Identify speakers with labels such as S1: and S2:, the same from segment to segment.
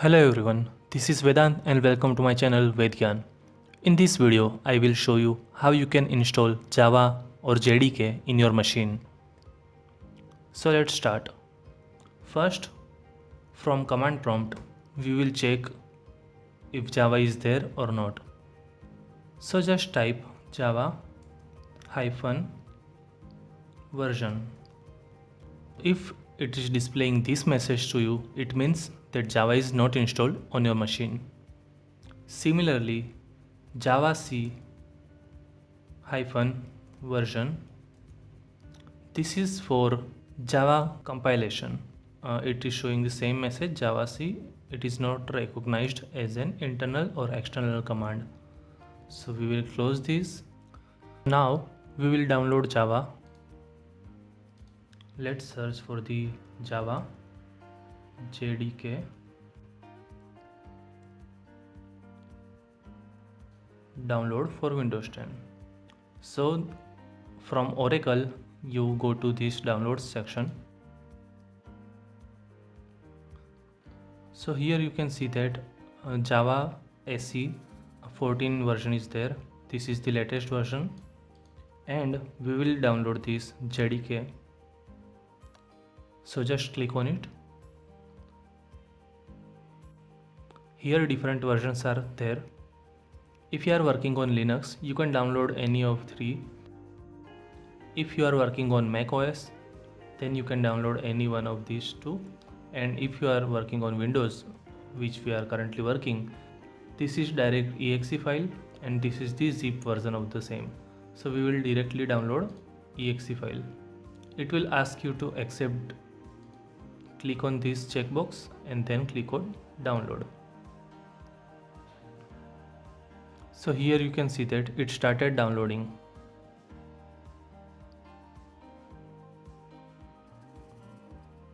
S1: Hello everyone, this is Vedant and welcome to my channel Vedgyan. In this video, I will show you how you can install Java or JDK in your machine. So let's start. First, from command prompt, we will check if Java is there or not. So just type Java hyphen version. If it is displaying this message to you, it means that Java is not installed on your machine. Similarly, Java C hyphen version. This is for Java compilation. It is showing the same message Java C. It is not recognized as an internal or external command. So we will close this. Now we will download Java. Let's search for the Java JDK. Download for Windows 10. So from Oracle, you go to this downloads section. So here you can see that Java SE 14 version is there. This is the latest version and we will download this JDK. So just click on it. Here different versions are there. If you are working on Linux, you can download any of three. If you are working on Mac OS, then you can download any one of these two. And if you are working on Windows, which we are currently working, this is direct exe file and this is the zip version of the same. So we will directly download exe file. It will ask you to accept. Click on this checkbox and then click on download. So here you can see that it started downloading.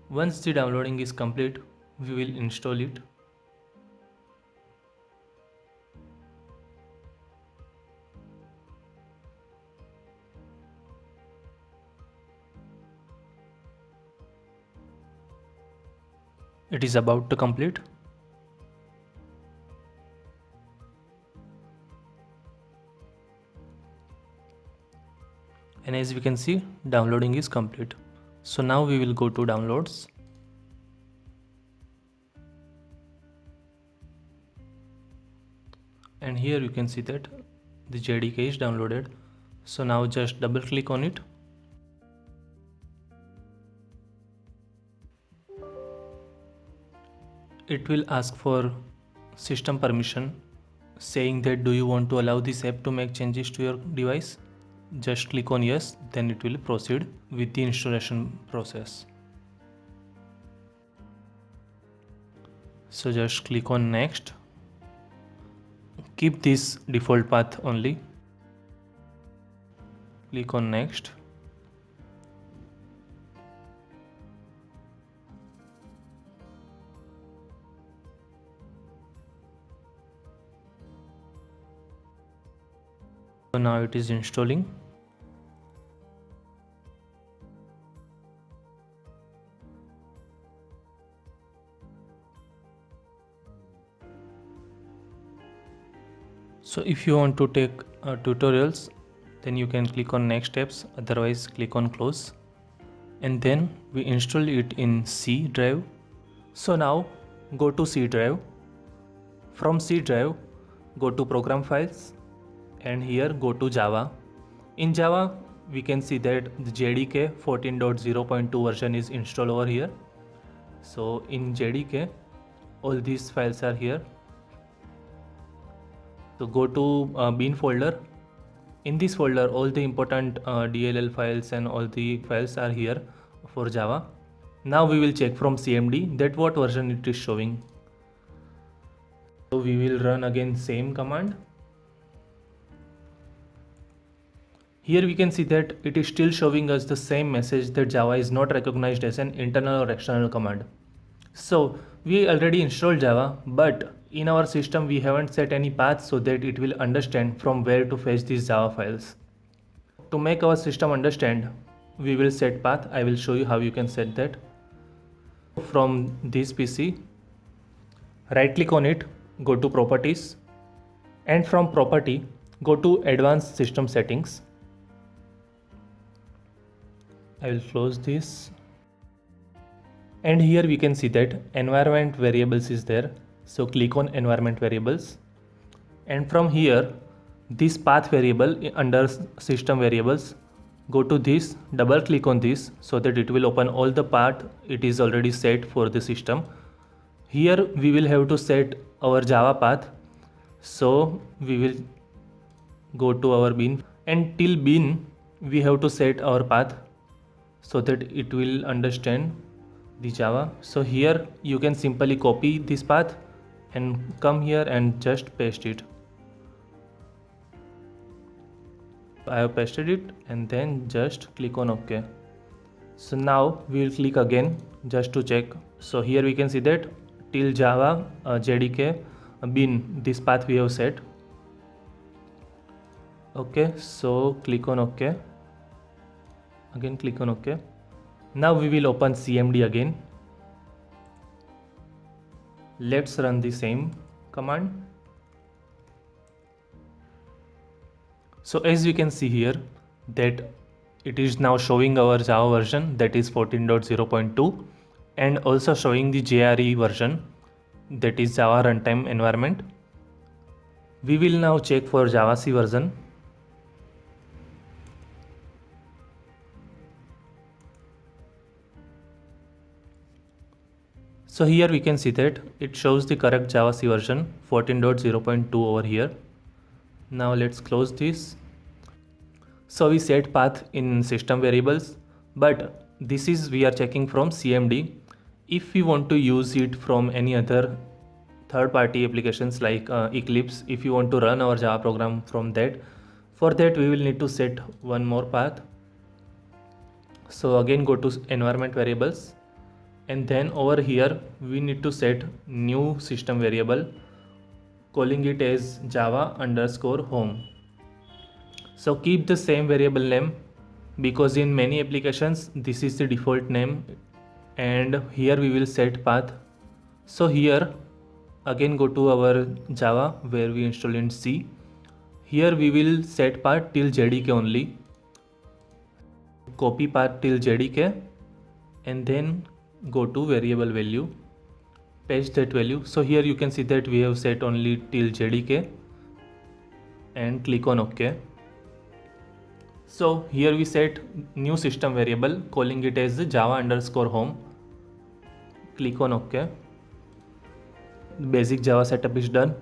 S1: Once the downloading is complete, we will install it. It is about to complete. And as we can see, downloading is complete. So now we will go to downloads. And here you can see that the JDK is downloaded. So now just double click on it. It will ask for system permission, saying that do you want to allow this app to make changes to your device? Just click on yes, then it will proceed with the installation process. So just click on next. Keep this default path only. Click on next. So now it is installing. So if you want to take tutorials, then you can click on next steps, otherwise click on close. And then we install it in C drive. So now go to C drive. From C drive, go to program files and here go to Java. In Java, we can see that the JDK 14.0.2 version is installed over here. So in JDK, all these files are here. So go to bin folder. In this folder, all the important DLL files and all the files are here for Java. Now we will check from CMD that what version it is showing. So we will run again same command. Here we can see that it is still showing us the same message that Java is not recognized as an internal or external command. So we already installed Java, but in our system we haven't set any path so that it will understand from where to fetch these Java files. To make our system understand, we will set path. I will show you how you can set that. From this PC, Right click on it, go to properties, and from property go to advanced system settings. I will close this, and here we can see that environment variables is there, so click on environment variables, and from here this path variable under system variables, go to this, double click on this so that it will open all the path it is already set for the system. Here we will have to set our Java path, so we will go to our bin, and till bin we have to set our path so that it will understand the Java. So here you can simply copy this path and come here and just paste it. I have pasted it, and then just click on OK. So now we will click again just to check. So here we can see that till Java JDK bin, this path we have set. Okay, so click on OK. Again click on OK. Now we will open CMD again. Let's run the same command. So as we can see here that it is now showing our Java version, that is 14.0.2, and also showing the JRE version, that is Java Runtime Environment. We will now check for JavaC version. So here we can see that it shows the correct JavaC version 14.0.2 over here. Now let's close this. So we set path in system variables, but this is we are checking from CMD. If we want to use it from any other third-party applications like Eclipse, if you want to run our Java program from that, for that we will need to set one more path. So again go to environment variables, and then over here we need to set new system variable, calling it as Java_home. So keep the same variable name, because in many applications this is the default name, and here we will set path. So here again go to our Java where we install in C. Here we will set path till JDK only. Copy path till JDK, and then go to variable value, paste that value. So here you can see that we have set only till JDK, and click on OK. So here we set new system variable, calling it as Java_home. Click on OK. The basic Java setup is done.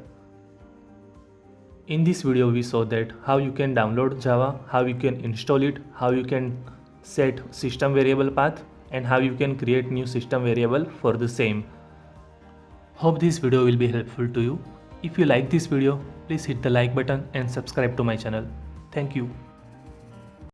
S1: In this video we saw that how you can download Java, how you can install it, how you can set system variable path, and how you can create new system variable for the same. Hope this video will be helpful to you. If you like this video, please hit the like button and subscribe to my channel. Thank you.